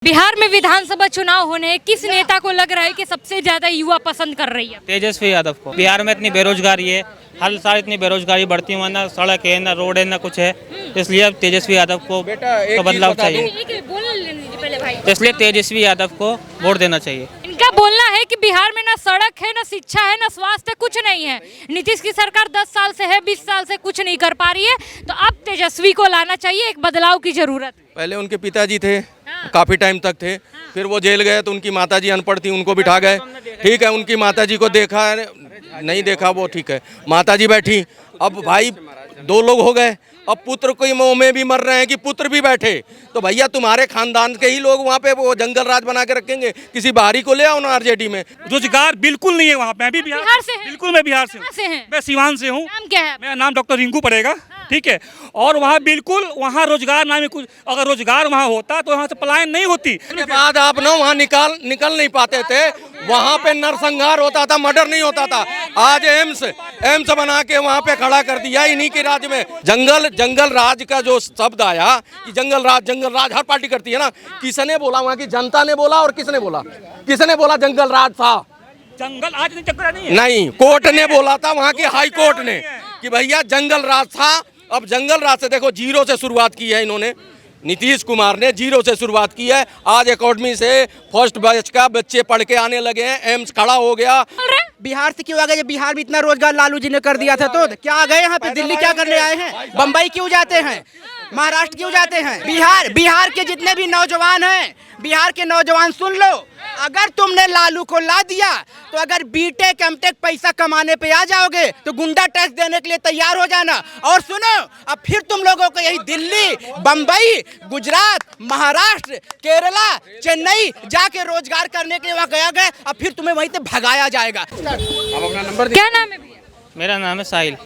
बिहार में विधानसभा चुनाव होने किस नेता को लग रहा है कि सबसे ज्यादा युवा पसंद कर रही है? तेजस्वी यादव को। बिहार में इतनी बेरोजगारी है, हर साल इतनी बेरोजगारी बढ़ती हुई, ना सड़क है ना रोड है ना कुछ है, इसलिए अब तेजस्वी यादव को तो बदलाव चाहिए। इसलिए तेजस्वी यादव को वोट देना चाहिए। इनका बोलना है कि बिहार में ना सड़क है, ना शिक्षा है, ना स्वास्थ्य, कुछ नहीं है। नीतीश की सरकार 10 साल से है, 20 साल से कुछ नहीं कर पा रही है, तो अब तेजस्वी को लाना चाहिए, एक बदलाव की जरूरत है। पहले उनके पिताजी थे, काफी टाइम तक थे, फिर वो जेल गए तो उनकी माताजी अनपढ़ थी, उनको बिठा गए। ठीक है, उनकी माताजी को देखा नहीं देखा वो ठीक है, माताजी बैठी। अब भाई 2 लोग हो गए, अब पुत्र कोई मुंह में भी मर रहे हैं कि पुत्र भी बैठे, तो भैया तुम्हारे खानदान के ही लोग वहाँ पे वो जंगल राज बना के रखेंगे, किसी बाहरी को ले आओ ना आरजेडी में। रोजगार बिल्कुल नहीं है वहाँ पे। मैं भी बिहार से हैं? बिल्कुल मैं बिहार से हूँ। कहाँ से हैं? मैं सीवान से हूँ। नाम क्या है? मेरा नाम डॉक्टर रिंकू पड़ेगा। ठीक है, और वहाँ बिल्कुल वहाँ रोजगार नाम कुछ, अगर रोजगार वहाँ होता तो वहाँ से पलायन नहीं होती। उसके बाद आप ना वहाँ निकल नहीं पाते थे, वहाँ पे नरसंहार होता था, मर्डर नहीं होता था। आज एम्स बना के वहाँ पे खड़ा कर दिया इन्हीं के राज में। जंगल राज का जो शब्द आया कि जंगल राज हर पार्टी करती है ना, किसने बोला? वहाँ की जनता ने बोला। और किसने बोला जंगल राज था? जंगल आज नहीं, जंगल नहीं है। नहीं, कोर्ट ने बोला था, वहाँ की हाई कोर्ट ने, कि भैया जंगल राज था। अब जंगल राज से देखो, जीरो से शुरुआत की है इन्होंने, नीतीश कुमार ने जीरो से शुरुआत की है। आज अकेडमी से फर्स्ट बैच का बच्चे पढ़ के आने लगे हैं, एम्स खड़ा हो गया। बिहार से क्यों आ गए? जब बिहार में इतना रोजगार लालू जी ने कर दिया था, तो क्या आ गए यहाँ पे? दिल्ली क्या करने आए हैं? बम्बई क्यों जाते हैं? महाराष्ट्र क्यों जाते हैं? बिहार के जितने भी नौजवान हैं, बिहार के नौजवान सुन लो, अगर तुमने लालू को ला दिया तो अगर बीटेक एमटेक पैसा कमाने पे आ जाओगे तो गुंडा टैक्स देने के लिए तैयार हो जाना। और सुनो, अब फिर तुम लोगों को यही दिल्ली, बम्बई, गुजरात, महाराष्ट्र, केरला, चेन्नई जाके रोजगार करने के लिए वहाँ गया गए, अब फिर तुम्हें वहीं से भगाया जाएगा। अब अपना नंबर क्या नाम है भैया? मेरा नाम है साहिल।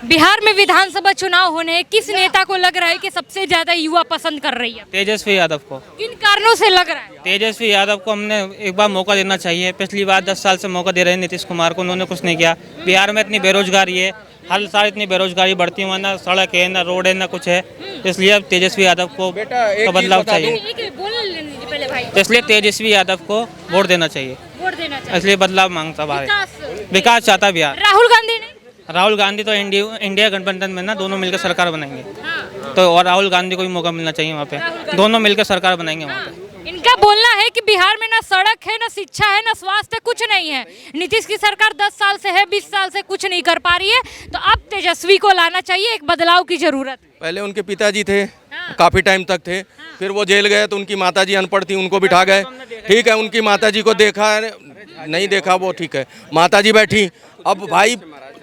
बिहार में विधानसभा चुनाव होने किस नेता को लग रहा है कि सबसे ज्यादा युवा पसंद कर रही है? तेजस्वी यादव को। किन कारणों से लग रहा है? तेजस्वी यादव को हमने एक बार मौका देना चाहिए। पिछली बार 10 साल से मौका दे रहे हैं नीतीश कुमार को, उन्होंने कुछ नहीं किया। बिहार में इतनी बेरोजगारी है, हर साल इतनी बेरोजगारी बढ़ती हुई, ना सड़क है ना रोड है ना कुछ है, इसलिए अब तेजस्वी यादव को तो बदलाव चाहिए। इसलिए तेजस्वी यादव को वोट देना चाहिए, इसलिए बदलाव मांगता है, विकास चाहता बिहार। राहुल गांधी तो इंडिया गठबंधन में ना दोनों मिलकर सरकार बनाएंगे, तो और राहुल गांधी को भी मौका मिलना चाहिए वहाँ पे, दोनों मिलकर सरकार बनाएंगे वहाँ पे। इनका बोलना है कि बिहार में ना सड़क है, ना शिक्षा है, ना स्वास्थ्य, कुछ नहीं है। नीतीश की सरकार 10 साल से है, 20 साल से कुछ नहीं कर पा रही है, तो अब तेजस्वी को लाना चाहिए, एक बदलाव की जरूरत है। पहले उनके पिताजी थे, काफी टाइम तक थे, फिर वो जेल गए तो उनकी माताजी अनपढ़ थी, उनको बिठा गए। ठीक है, उनकी माताजी को देखा नहीं देखा वो ठीक है, माताजी बैठी। अब भाई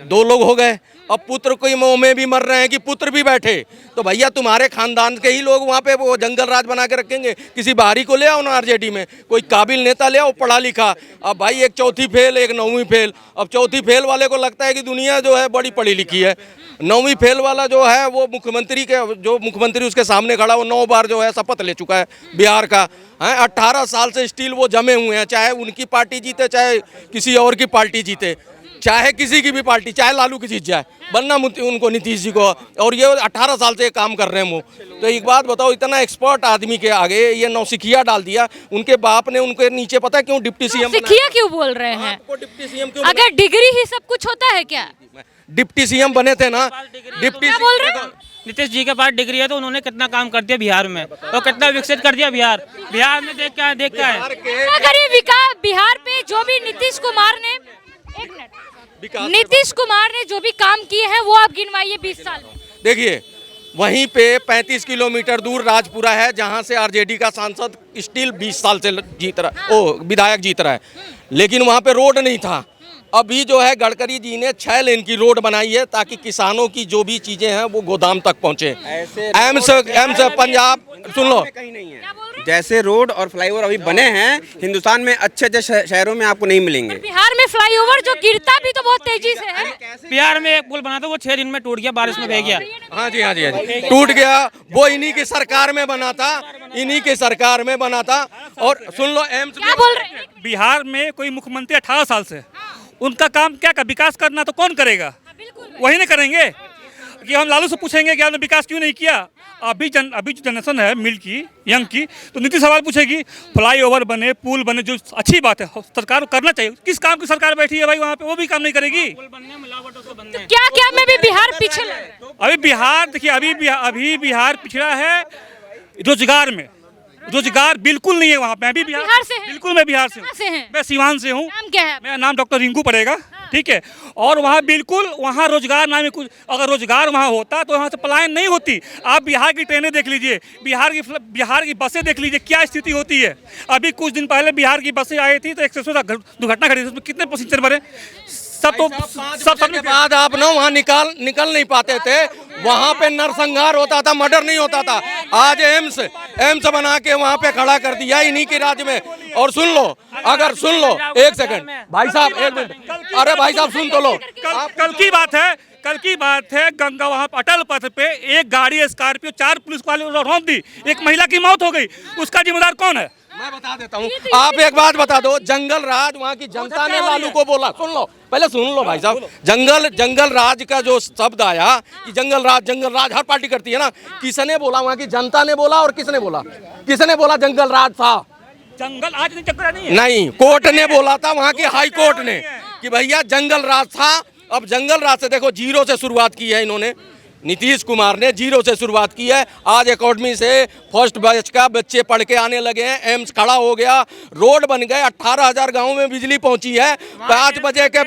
2 लोग हो गए, अब पुत्र कोई मुंह में भी मर रहे हैं कि पुत्र भी बैठे, तो भैया तुम्हारे खानदान के ही लोग वहाँ पे वो जंगल राज बना के रखेंगे, किसी बाहरी को ले आओ ना आरजेडी में, कोई काबिल नेता ले आओ, पढ़ा लिखा। अब भाई एक 4वीं फेल, एक 9वीं फेल। अब 4वीं फेल वाले को लगता है कि दुनिया जो है बड़ी पढ़ी लिखी है, 9वीं फेल वाला जो है वो मुख्यमंत्री उसके सामने खड़ा, वो 9 बार जो है शपथ ले चुका है बिहार का है। 18 साल से स्टील वो जमे हुए हैं, चाहे उनकी पार्टी जीते चाहे किसी और की पार्टी जीते, चाहे किसी की भी पार्टी, चाहे लालू की जीत जाए, बनना उनको नीतीश जी को। और ये 18 साल से काम कर रहे हैं वो। तो एक बात बताओ, इतना एक्सपर्ट आदमी के आगे ये नौसिखिया डाल दिया। उनके बाप ने उनके नीचे पता क्यों डिप्टी सीएम नौसिखिया क्यों बोल रहे हैं? डिप्टी सीएम क्यों? अगर डिग्री ही सब कुछ होता है क्या? डिप्टी सीएम बने थे ना, डिप्टी। क्या बोल रहे हैं? नीतीश जी के पास डिग्री है तो उन्होंने कितना काम कर दिया बिहार में, तो कितना विकसित कर दिया बिहार में। देख क्या है अगर ये विकास बिहार पे जो भी नीतीश कुमार ने, एक मिनट, नीतीश कुमार ने जो भी काम किए हैं वो आप गिनवाइए 20 साल में। देखिए, वहीं पे 35 किलोमीटर दूर राजपुरा है, जहां से आरजेडी का सांसद स्टिल 20 साल से विधायक जीत रहा है, लेकिन वहां पे रोड नहीं था। अभी जो है गडकरी जी ने 6 लेन की रोड बनाई है, ताकि किसानों की जो भी चीजें हैं वो गोदाम तक पहुंचे। एम्स पंजाब, सुन लो, जैसे रोड और फ्लाईओवर अभी बने हैं हिंदुस्तान में, अच्छे अच्छे शहरों में आपको नहीं मिलेंगे। बिहार में फ्लाईओवर जो गिरता भी तो बहुत तेजी से है। बिहार में एक पुल बना था, वो 6 दिन में टूट गया, बारिश में बह गया। हाँ जी, टूट गया। वो इन्हीं की सरकार में बना था, इन्हीं के सरकार में बना था। और सुन लो, एम्स क्या बोल रहे हैं? बिहार में कोई मुख्यमंत्री 18 साल से, उनका काम क्या का विकास करना तो कौन करेगा? वही नहीं करेंगे। कि हम लालू से पूछेंगे कि आपने विकास क्यों नहीं किया। अभी जो जनरेशन है मिल की यंग की, तो नीतीश सवाल पूछेगी फ्लाईओवर बने, पुल बने, जो अच्छी बात है सरकार को करना चाहिए। किस काम की सरकार बैठी है भाई वहाँ पे, वो भी काम नहीं करेगी। क्या क्या में भी बिहार पिछड़ा है? अभी बिहार देखिए, अभी बिहार पिछड़ा है रोजगार में। रोजगार बिल्कुल नहीं है वहाँ पे। अभी बिहार से हैं? बिल्कुल मैं बिहार से हूँ। कहाँ से हैं? मैं सीवान से हूँ। नाम क्या है? मेरा नाम डॉक्टर रिंकू पड़ेगा। ठीक है। और वहाँ बिल्कुल वहाँ रोजगार नाम है कुछ, अगर रोजगार वहाँ होता तो वहाँ से पलायन नहीं होती। आप बिहार की ट्रेनें देख लीजिए, बिहार की बसें देख लीजिए, क्या स्थिति होती है। अभी कुछ दिन पहले बिहार की बसें आई थी तो एक्सेस दुर्घटना घटी, उसमें कितने पैसेंजर मरे। सब के बाद आप ना वहाँ निकल नहीं पाते थे। वहाँ पे नरसंहार होता था, मर्डर नहीं होता था। आज एम्स बना के वहाँ पे खड़ा कर दिया इन्हीं के राज्य में। और सुन लो, अगर सुन लो, एक सेकंड भाई साहब, एक मिनट, अरे भाई साहब सुन तो लो। कल की बात है गंगा वहाँ अटल पथ पे एक गाड़ी स्कॉर्पियो 4 पुलिस वाले रोक दी, एक महिला की मौत हो गई। उसका जिम्मेदार कौन है? मैं बता देता हूँ। आप एक बात बता दो, जंगल राज वहाँ की जनता ने लालू को बोला। सुन लो, पहले सुन लो भाई साहब। जंगल राज का जो शब्द आया कि जंगल राज हर पार्टी करती है ना, किसने बोला? वहाँ की जनता ने बोला। और किसने बोला? जंगल राज था। जंगल आज नहीं चक्कर नहीं है। नहीं, कोर्ट ने बोला था, वहाँ की हाई कोर्ट ने, कि भैया जंगल राज था। अब जंगल राज से देखो, जीरो से शुरुआत की है इन्होंने। नीतीश कुमार ने जीरो से शुरुआत की है। आज एकेडमी से फर्स्ट बैच का बच्चे पढ़ के आने लगे हैं। एम्स खड़ा हो गया, रोड बन गए, 18,000 गाँव में बिजली पहुंची है। 5 बजे के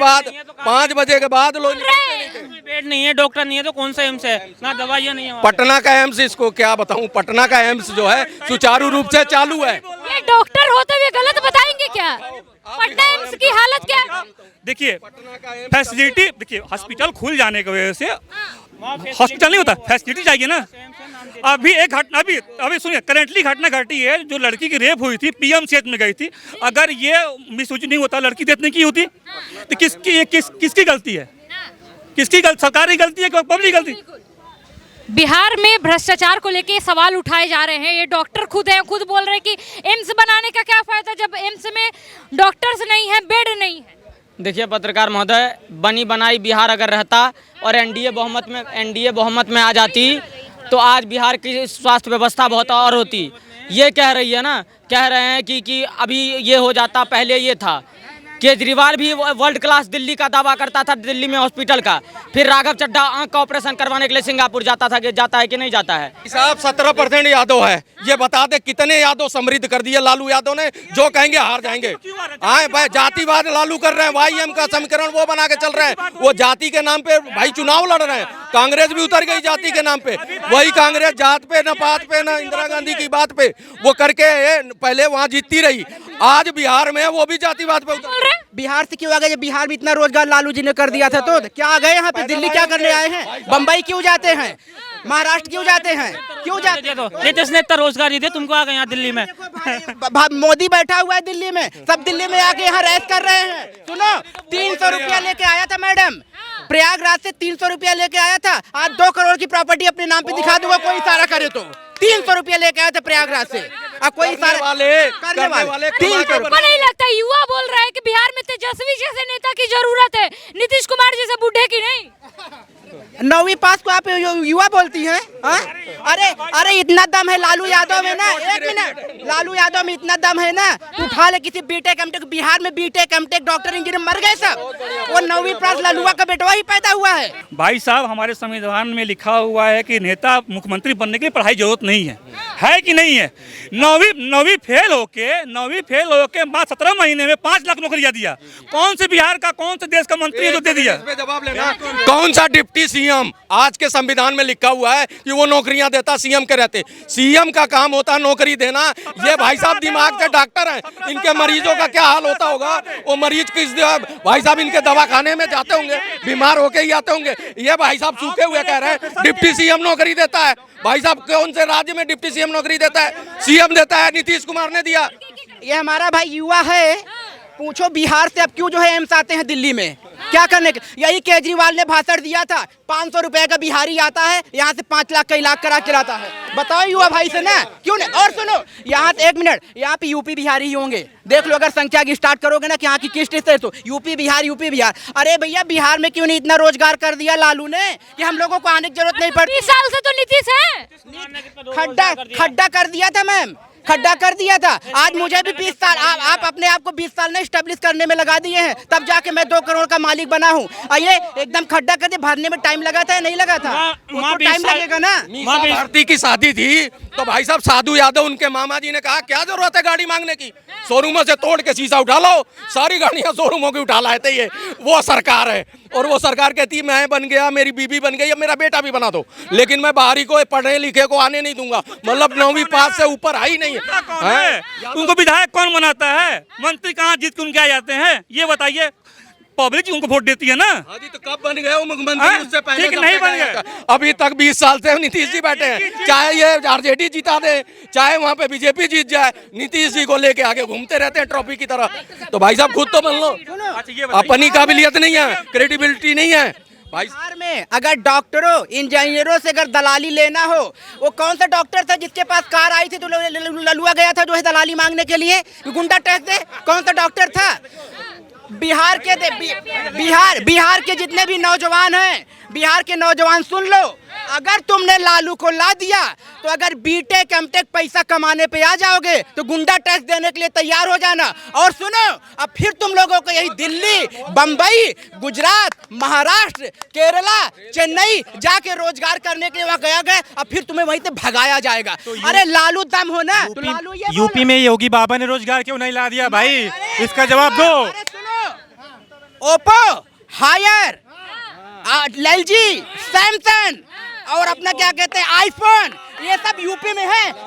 बाद लोग बेड नहीं है, डॉक्टर नहीं है, तो कौन सा एम्स है? ना दवाइयाँ नहीं है। पटना का एम्स, इसको क्या बताऊं, पटना का एम्स जो है सुचारू रूप से चालू है। ये डॉक्टर होते हुए गलत बताएंगे क्या? पटना एम्स की हालत क्या? देखिए फैसिलिटी, देखिए हॉस्पिटल खुल जाने की वजह से हॉस्पिटल नहीं होता, फैसिलिटी चाहिए ना। अभी एक घटना, अभी सुनिए, करेंटली घटना घटी है, जो लड़की की रेप हुई थी, पीएमसीएच में गई थी। अगर ये मिसयूज नहीं होता, लड़की डेथ नहीं की होती, तो किसकी गलती है? सरकारी गलती है कि पब्लिक गलती? बिहार में भ्रष्टाचार को लेके सवाल उठाए जा रहे हैं। ये डॉक्टर खुद बोल रहे हैं कि एम्स बनाने का क्या फायदा जब एम्स में डॉक्टर्स नहीं है, बेड नहीं है। देखिए पत्रकार महोदय, बनी बनाई बिहार अगर रहता और एनडीए बहुमत में आ जाती तो आज बिहार की स्वास्थ्य व्यवस्था बहुत और होती। ये कह रही है ना, कह रहे हैं कि अभी ये हो जाता, पहले ये था। केजरीवाल भी वर्ल्ड क्लास दिल्ली का दावा करता था, दिल्ली में हॉस्पिटल का। फिर राघव चड्ढा आंख का ऑपरेशन करवाने के लिए सिंगापुर जाता है कि नहीं जाता है? साहब 17% यादव है। ये बता दे कितने यादव समृद्ध कर दिए लालू यादव ने, जो कहेंगे हार जाएंगे। आए भाई, जातिवाद लालू कर रहे हैं, वाईएम का समीकरण वो बना के चल रहे हैं। वो जाति के नाम पे भाई चुनाव लड़ रहे हैं। कांग्रेस भी उतर गई जाति के नाम पे। वही कांग्रेस जात पे, न पात पे, न इंदिरा गांधी की बात पे वो करके पहले वहाँ जीतती रही। आज बिहार में वो भी जातिवाद पे उतर। बिहार से क्यों आ गए? जब बिहार में इतना रोजगार लालू जी ने कर दिया था तो क्या आ गए यहाँ पे? दिल्ली क्या करने आए हैं? बम्बई क्यों जाते हैं? महाराष्ट्र क्यों जाते हैं? क्यों जाते हैं? नीतीश ने इतना रोजगार दिए, तुमको आ गए यहाँ दिल्ली में। मोदी बैठा हुआ है दिल्ली में, सब दिल्ली में आके यहाँ रेस कर रहे हैं। सुनो, 300 रुपया लेके आया था मैडम, प्रयागराज से 300 रुपया लेके आया था। आज 2 करोड़ की प्रॉपर्टी अपने नाम पे दिखा दूंगा, कोई इशारा करे तो। 300 रुपया लेके आया था प्रयागराज से, अब कोई इशारा करने वाले 300 रुपया नहीं लगता? युवा बोल रहा है कि बिहार में तेजस्वी जैसे नेता की जरूरत है, नीतीश कुमार जैसे बूढ़े की नहीं। 9वीं पास को आप युवा बोलती हैं? अरे इतना दम है लालू यादव में ना, एक मिनट, लालू यादव में इतना दम है ना, उठा ले किसी बीटेक एमटेक। बिहार में बीटेक एमटेक डॉक्टर इंजीनियर मर गए सब। वो 9वीं पास ललुआ का बेटवा ही पैदा हुआ है। भाई साहब, हमारे संविधान में लिखा हुआ है कि नेता मुख्यमंत्री बनने के लिए पढ़ाई जरूरत नहीं है कि नहीं है? 9वीं फेल होके माँ 17 महीने में 5 लाख नौकरियां दिया। कौन से बिहार का, कौन से देश का मंत्री है जो दे दिया? जवाब लेना। कौन सा डिप्टी सीएम? आज के संविधान में लिखा हुआ है कि वो नौकरियां देता, सीएम के रहते। सीएम का काम होता है नौकरी देना। ये भाई साहब दिमाग से डॉक्टर हैं, इनके मरीजों का क्या हाल होता होगा। वो मरीज किस भाई साहब इनके दवाखाने में जाते होंगे, बीमार होके ही आते होंगे। ये भाई साहब सूखे हुए कह रहे हैं डिप्टी सीएम नौकरी देता है। भाई साहब कौन से राज्य में डिप्टी सीएम नौकरी देता है? सीएम देता है, नीतीश कुमार ने दिया। ये हमारा भाई युवा है, पूछो बिहार से अब क्यों जो है एम्स आते हैं दिल्ली में? क्या करने के? यही केजरीवाल ने भाषण दिया था, 500 रुपए का बिहारी आता है यहाँ से 5 लाख का इलाज करा के लाता है। बताओ युवा भाई से ना, क्यों नहीं? और सुनो, यहाँ एक मिनट, यहाँ पे यूपी बिहारी ही होंगे, देख लो अगर संख्या की स्टार्ट करोगे ना कि यहाँ की किस से, तो यूपी बिहार। अरे भैया बिहार में क्यों नहीं इतना रोजगार कर दिया लालू ने कि हम लोगों को आने की जरूरत नहीं पड़ती? 20 साल से तो नीतीश है। खड्डा कर दिया था मैम, खड्डा कर दिया था। आज मुझे भी 20 साल, आप अपने आप को 20 साल ने स्टेब्लिश करने में लगा दिए हैं, तब जाके मैं 2 करोड़ का मालिक बना हूँ। ये एकदम खड्डा कर दिया, भरने में टाइम लगा था या नहीं लगा था? उसको टाइम लगेगा ना। भारती की शादी थी तो भाई साहब साधु यादव उनके मामा जी ने कहा क्या जरूरत है गाड़ी मांगने की, शोरूमों से तोड़ के शीशा उठा लो, सारी गाड़ियां शोरूमों की उठा लाए थे। ये वो सरकार है, और वो सरकार कहती है मैं बन गया, मेरी बीबी बन गई, अब मेरा बेटा भी बना दो, लेकिन मैं बाहरी को पढ़े लिखे को आने नहीं दूंगा। मतलब 9वीं पास से ऊपर आई नहीं है। उनको विधायक कौन बनाता है? मंत्री कहाँ जीत के उनके आ जाते हैं, ये बताइए? पब्लिक उनको वोट देती है ना। हाँ जी, तो कब बन गए वो मुख्यमंत्री? उससे पहले ठीक नहीं बन गए। अभी तक 20 साल से नीतीश जी बैठे हैं, चाहे ये आरजेडी जीता दे, चाहे वहाँ पे बीजेपी जीत जाए, नीतीश जी को लेके आगे घूमते रहते हैं ट्रॉफी की तरह। तो भाई साहब खुद तो बन लो, अपनी काबिलियत नहीं है, क्रेडिबिलिटी नहीं है। बिहार में अगर डॉक्टरों इंजीनियरों से अगर दलाली लेना हो, वो कौन सा डॉक्टर था जिसके पास कार आई थी तो ललुआ गया था जो है दलाली मांगने के लिए, गुंडा टेस्ट दे? कौन सा डॉक्टर था? बिहार के जितने भी नौजवान हैं, बिहार के नौजवान सुन लो, अगर तुमने लालू को ला दिया तो अगर बीटेक एमटेक पैसा कमाने पे आ जाओगे तो गुंडा टैक्स देने के लिए तैयार हो जाना। और सुनो, अब फिर तुम लोगों को यही दिल्ली, बम्बई, गुजरात, महाराष्ट्र, केरला, चेन्नई जाके रोजगार करने के लिए वहाँ गया गए, अब फिर तुम्हें वहीं से भगाया जाएगा। अरे लालू दम हो ना, तो लालू ये यूपी में योगी बाबा ने रोजगार क्यों नहीं ला दिया भाई? इसका जवाब दो। अरे सुनो, ओप्पो, हायर, LG, सैमसंग और अपना क्या कहते हैं आईफोन, ये सब यूपी में है।